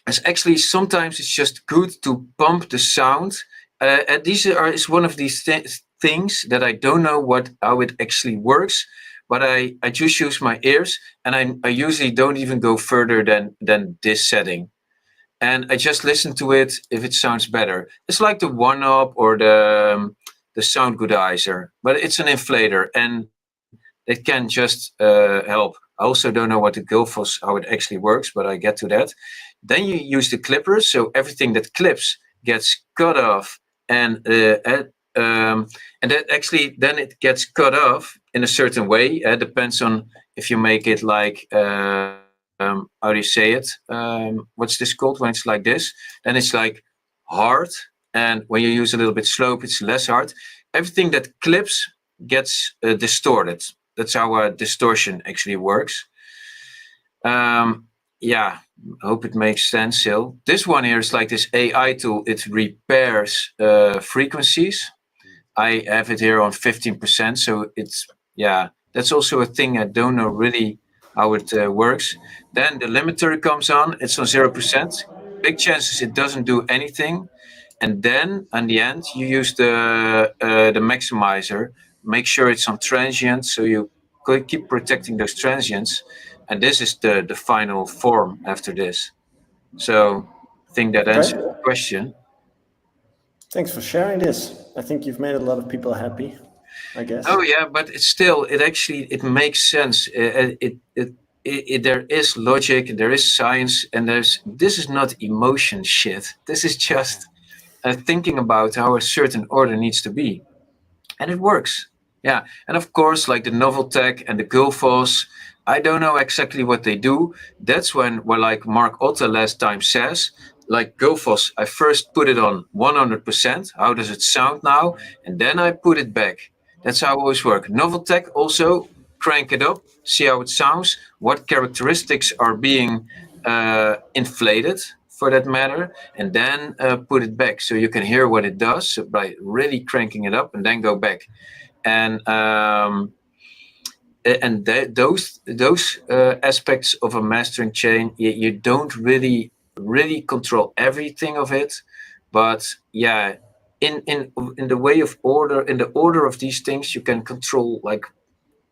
It's actually sometimes it's just good to pump the sound. And is one of these things that I don't know how it actually works, but I just use my ears, and I usually don't even go further than this setting. And I just listen to it if it sounds better. It's like the one-up or the sound goodizer, but it's an inflator, and it can just help. I also don't know what the Gullfoss, how it actually works, but I get to that. Then you use the clippers, so everything that clips gets cut off, and that actually then it gets cut off in a certain way. Depends on if you make it like how do you say it? What's this called when it's like this? Then it's like hard, and when you use a little bit slope, it's less hard. Everything that clips gets distorted. That's how distortion actually works. Yeah, I hope it makes sense still. This one here is like this AI tool. It repairs frequencies. I have it here on 15%, so it's, yeah, that's also a thing I don't know really how it works. Then the limiter comes on, it's on 0%. Big chances it doesn't do anything. And then in the end, you use the maximizer. Make sure it's on transient, so you keep protecting those transients. And this is the final form after this. So I think that answers the question. Thanks for sharing this. I think you've made a lot of people happy, I guess. Oh yeah, but it's still, it makes sense. There is logic, there is science, and this is not emotion shit. This is just thinking about how a certain order needs to be, and it works. Yeah, and of course, like the Noveltech and the Gullfoss, I don't know exactly what they do. That's when, well, like Mark Otte last time says, like Gullfoss, I first put it on 100%. How does it sound now? And then I put it back. That's how it always works. Noveltech also crank it up, see how it sounds, what characteristics are being inflated for that matter, and then put it back so you can hear what it does by really cranking it up and then go back. And those aspects of a mastering chain, you don't really control everything of it, but yeah, in the way of order, in the order of these things, you can control like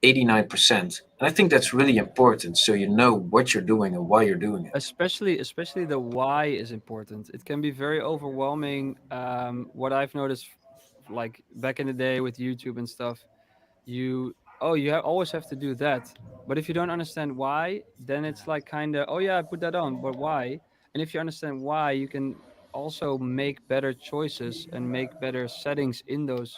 89%. And I think that's really important, so you know what you're doing and why you're doing it. Especially the why is important. It can be very overwhelming. What I've noticed, like back in the day with YouTube and stuff, always have to do that. But if you don't understand why, then it's like kind of, oh yeah, I put that on, but why? And if you understand why, you can also make better choices and make better settings in those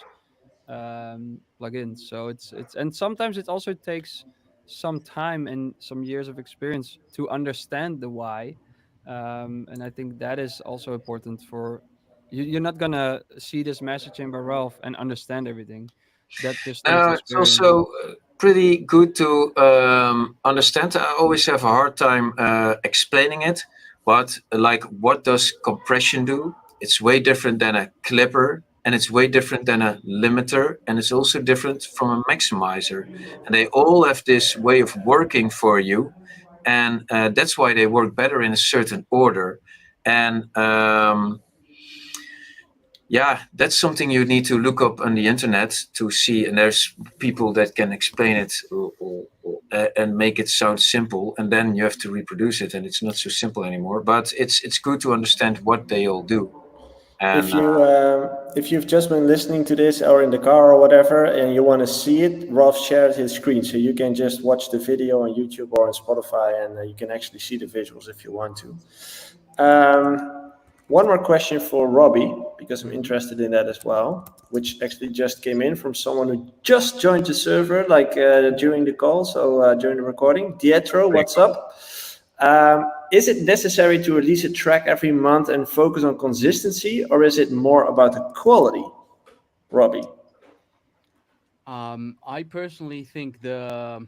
plugins. So it's and sometimes it also takes some time and some years of experience to understand the why. And I think that is also important for you're not gonna see this message in by Ralph and understand everything. That just takes It's experience. also pretty good to understand. I always have a hard time explaining it, but like, what does compression do? It's way different than a clipper, and it's way different than a limiter, and it's also different from a maximizer. And they all have this way of working for you, and that's why they work better in a certain order. And yeah, that's something you need to look up on the internet to see, and there's people that can explain it and make it sound simple, and then you have to reproduce it, and it's not so simple anymore. But it's good to understand what they all do. And If you've just been listening to this or in the car or whatever, and you want to see it, Rolf shared his screen, so you can just watch the video on YouTube or on Spotify, and you can actually see the visuals if you want to. One more question for Robbie, because I'm interested in that as well, which actually just came in from someone who just joined the server, like during the call, so during the recording. Dietro, what's up? Is it necessary to release a track every month and focus on consistency, or is it more about the quality, Robbie? I personally think the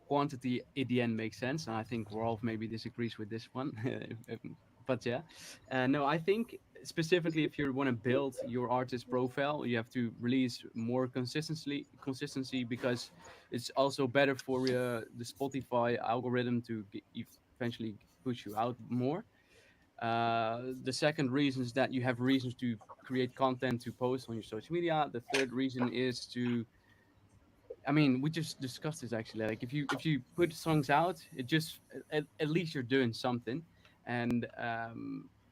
quantity at the end makes sense, and I think Rolf maybe disagrees with this one. But yeah, no, I think specifically if you want to build your artist profile, you have to release more consistency, because it's also better for the Spotify algorithm to eventually push you out more. The second reason is that you have reasons to create content to post on your social media. The third reason is to, I mean, we just discussed this actually. Like if you put songs out, it just at least you're doing something. And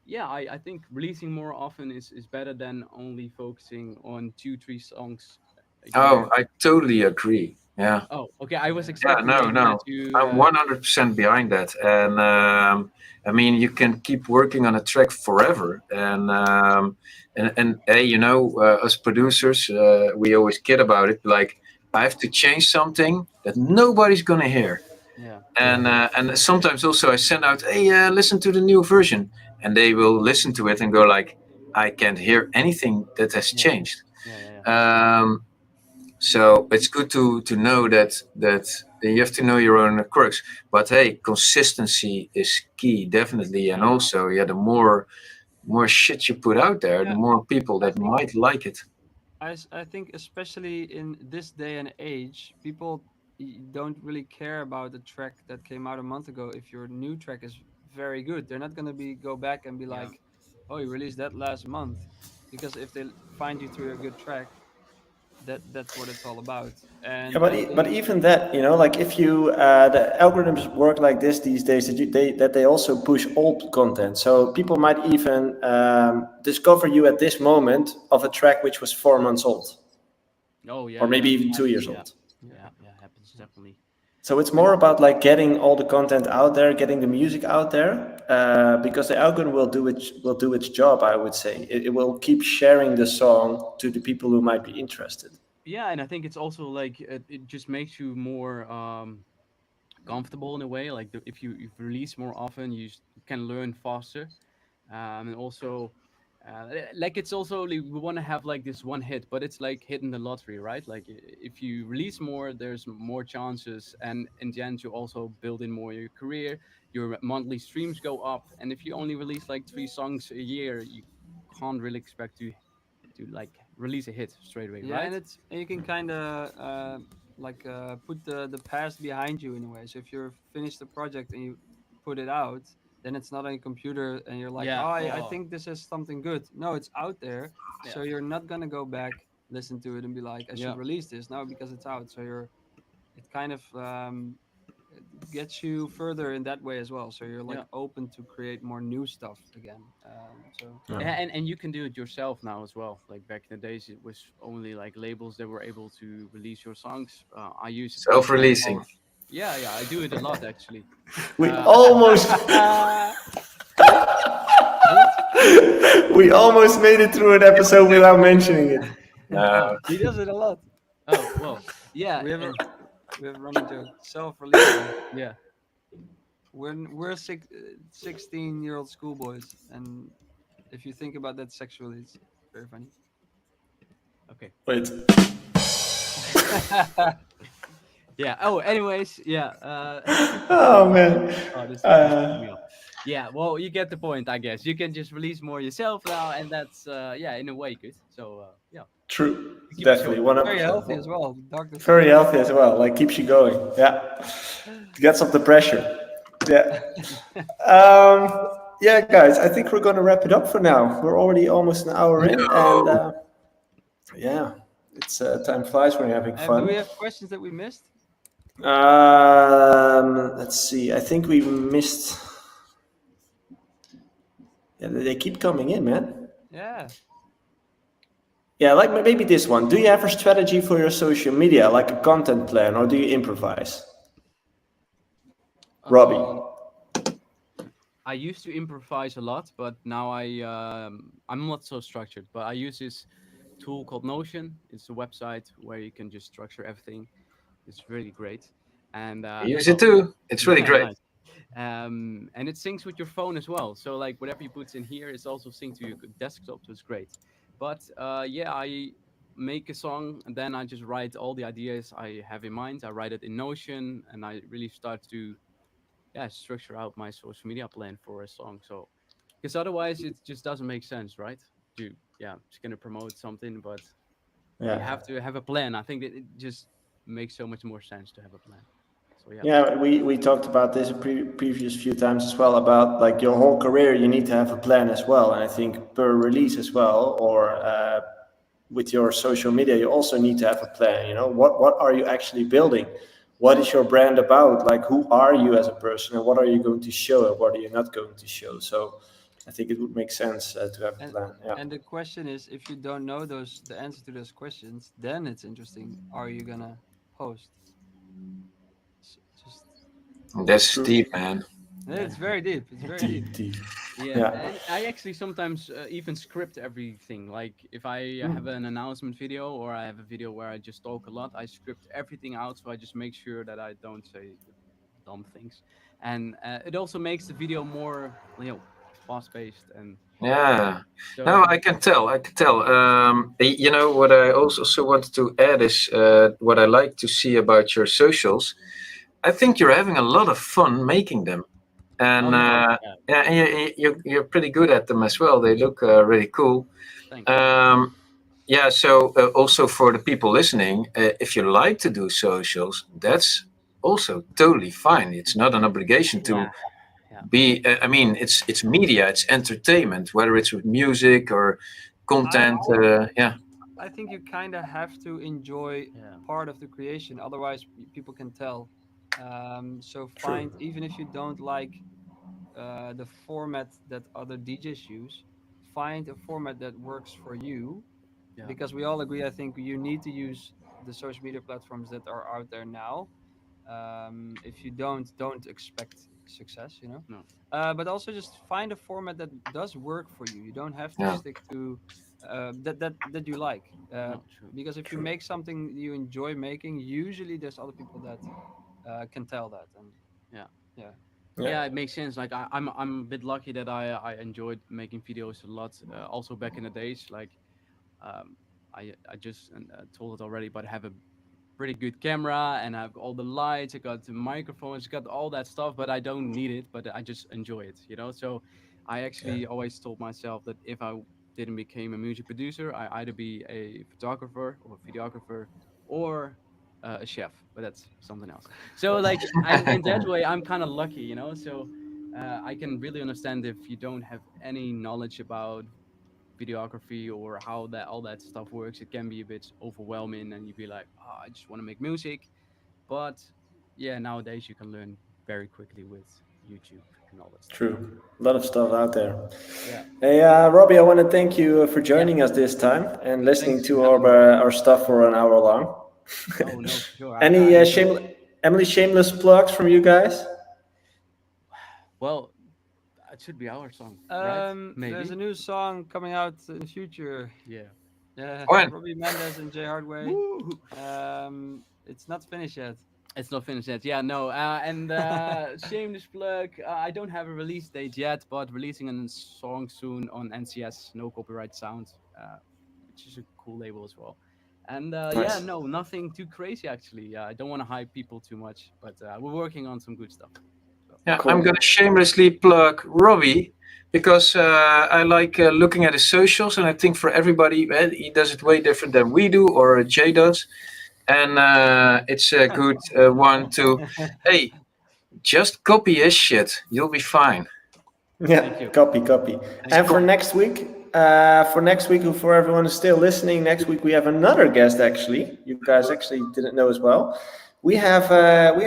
yeah, I think releasing more often is better than only focusing on 2 3 songs a oh, year. I totally agree. Yeah. Oh, okay. I was Yeah, expecting no, maybe that no. you. I'm 100% behind that. And I mean, you can keep working on a track forever. And hey, you know, us producers, we always kid about it. Like, I have to change something that nobody's gonna hear. Yeah. And sometimes also I send out, hey, listen to the new version, and they will listen to it and go like, I can't hear anything that has Yeah. changed. Yeah. Yeah. So it's good to know that you have to know your own quirks. But hey, consistency is key, definitely. And also, yeah, the more shit you put out there, the Yeah, more people I that think might like it. I think especially in this day and age, people don't really care about the track that came out a month ago. If your new track is very good, they're not gonna be go back and be Yeah. like, "Oh, you released that last month," because if they find you through a good track, that's what it's all about. Yeah, And but I but think even that, you know, like if you the algorithms work like this these days that they also push old content. So people might even discover you at this moment of a track which was 4 months old, Oh yeah. or maybe Yeah. even 2 years Yeah. old. Yeah. Yeah. Happens definitely. So it's more about like getting all the content out there, getting the music out there, because the algorithm will do its job. I would say it will keep sharing the song to the people who might be interested. Yeah, and I think it's also like it just makes you more comfortable in a way. Like if you release more often, can learn faster, and also like it's also like, we want to have like this one hit, but it's like hitting the lottery, right? Like if you release more, there's more chances, and in the end, you also build in more your career. Your monthly streams go up, and if you only release like 3 songs a year, you can't really expect to like release a hit straight away, yeah, right? and you can kind of put the past behind you in a way. So if you're finished the project and you put it out, then it's not on your computer and you're like, oh, Yeah. I Oh, think this is something good. No, it's out there, yeah. so you're not gonna go back, listen to it, and be like, I should Yeah. release this now because it's out. So it kind of gets you further in that way as well. So you're like Yeah. open to create more new stuff again. So And you can do it yourself now as well. Like back in the days, it was only like labels that were able to release your songs. I use a platform Self-releasing. called. Yeah, yeah, I do it a lot actually. We Uh, almost sorry. We almost made it through an episode without mentioning it. No. He does it a lot. Oh well, yeah, We have a running joke. Self-releasing. yeah. We're 16-year-old schoolboys, and if you think about that sexually, it's very funny. Okay. Wait. Yeah. Oh, anyways, yeah. Oh man. Oh, this Uh, me off. Yeah. Well, you get the point, I guess. You can just release more yourself now, and that's yeah, in a way good. So yeah, True. keep it Definitely. short. Very healthy 100%. as well. Doctor Very healthy as well. Like keeps you going. Yeah. Gets up the pressure. Yeah. Yeah, guys. I think we're gonna wrap it up for now. We're already almost an hour in, and yeah, it's time flies when you're having Do fun. we have questions that we missed? Let's see. I think we missed. Yeah, they keep coming in, man. Yeah. Yeah, like maybe this one. Do you have a strategy for your social media, like a content plan, or do you improvise? Robbie. I used to improvise a lot, but now I'm not so structured. But I use this tool called Notion. It's a website where you can just structure everything. It's really great, and I use it too. It's really great. nice. And it syncs with your phone as well. So like whatever you put in here, it's also synced to your desktop. So it's great. But yeah, I make a song and then I just write all the ideas I have in mind. I write it in Notion, and I really start to structure out my social media plan for a song. So because otherwise it just doesn't make sense, right? To just gonna promote something, but you Yeah. have to have a plan. I think that it just makes so much more sense to have a plan. So yeah. Yeah, we talked about this previous few times as well about like your whole career. You need to have a plan as well, and I think per release as well, or with your social media, you also need to have a plan. You know, what are you actually building? What is your brand about? Like, who are you as a person, and what are you going to show, and what are you not going to show? So, I think it would make sense to have a plan. Yeah. And the question is, if you don't know the answer to those questions, then it's interesting. Are you gonna post? Just That's deep, man. it's very deep. It's very deep. Deep. Yeah, Yeah. and I actually sometimes even script everything. Like if I have an announcement video or I have a video where I just talk a lot, I script everything out, so I just make sure that I don't say dumb things, and it also makes the video more, fast-paced and Yeah. so. No, I can tell. I can tell. You know what I also wanted to add is what I like to see about your socials. I think you're having a lot of fun making them, and Oh, yeah. yeah, and you're pretty good at them as well. They look really cool. Thanks. Yeah. So also for the people listening, if you like to do socials, that's also totally fine. It's not an obligation to Yeah. be. I mean, it's media, it's entertainment, whether it's with music or content. Yeah. I think you kind of have to enjoy part of the creation, otherwise people can tell. So find, even if you don't like the format that other DJs use, find a format that works for you. Yeah. Because we all agree, I think you need to use the social media platforms that are out there now. If you don't expect success, No. But also just find a format that does work for you. You don't have to Yeah. stick to that you like, No, true. because if you make something you enjoy making, usually there's other people that can tell that. And Yeah. yeah, Yeah, it makes sense. Like I'm a bit lucky that I enjoyed making videos a lot. Also back in the days, like I just told it already, but I have a pretty good camera and I've got all the lights. I got the microphones, got all that stuff, but I don't need it. But I just enjoy it, So I actually always told myself that if I didn't become a music producer, I either be a photographer or a videographer or a chef, but that's something else. So like in that way, I'm kind of lucky, So I can really understand if you don't have any knowledge about videography or how that all that stuff works. It can be a bit overwhelming, and you'd be like, oh, I just want to make music. But yeah, nowadays you can learn very quickly with YouTube and all that stuff. True. A lot of stuff out there. Yeah. Hey, Robbie, I want to thank you for joining us this time and listening Thanks to for having me. our stuff for an hour long. Oh no, for sure. Any I- shameless plugs from you guys? Well, that should be our song, right? Maybe. There's a new song coming out in the future. Yeah. Yeah, When? Robbie Mendez and Jay Hardway. Woo! It's not finished yet. It's not finished yet. Yeah, no. And shameless plug. I don't have a release date yet, but releasing a song soon on NCS, No Copyright Sound, which is a cool label as well. And yeah, Nice. no, nothing too crazy actually. I don't want to hype people too much, but we're working on some good stuff. Yeah, Cool. I'm gonna shamelessly plug Robbie because I like looking at his socials, and I think for everybody, he does it way different than we do or Jay does, and it's a good one to, hey, just copy his shit, you'll be fine. Yeah, Thank you. copy. And for next week, for everyone who's still listening, next week we have another guest. Actually, you guys actually didn't know as well. We have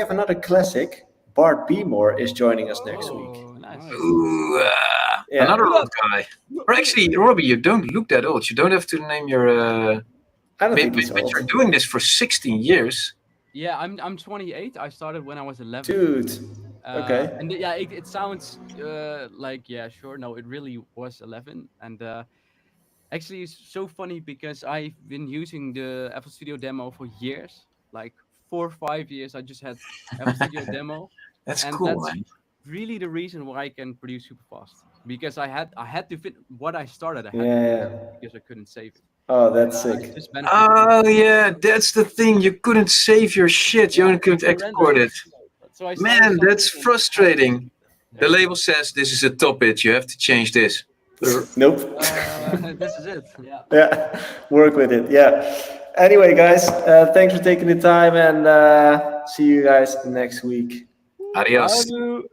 another classic. Bart Beemore is joining us next week. Oh, nice. Ooh, Yeah. another old guy. Or actually, Robbie, you don't look that old. You don't have to name your. I don't think But he's old. you're doing this for 16 years. Yeah, I'm 28. I started when I was 11. Dude. Okay. And yeah, it sounds like, yeah, sure. No, it really was 11. And actually, it's so funny because I've been using the FL Studio demo for years, like 4 or 5 years. I just had FL Studio demo. That's And cool, that's man. really the reason why I can produce super fast, because I had to fit what I started. I had to Yeah. fit it because I couldn't save it. Oh, that's I sick. just benefited from Oh yeah, that's the thing. You couldn't save your shit. You only could couldn't export render it. So I started Man, something that's and- frustrating. The label says this is a top hit. You have to change this. Nope. This is it. Yeah. Yeah, work with it. Yeah. Anyway, guys, thanks for taking the time, and see you guys next week. Adios. Adieu.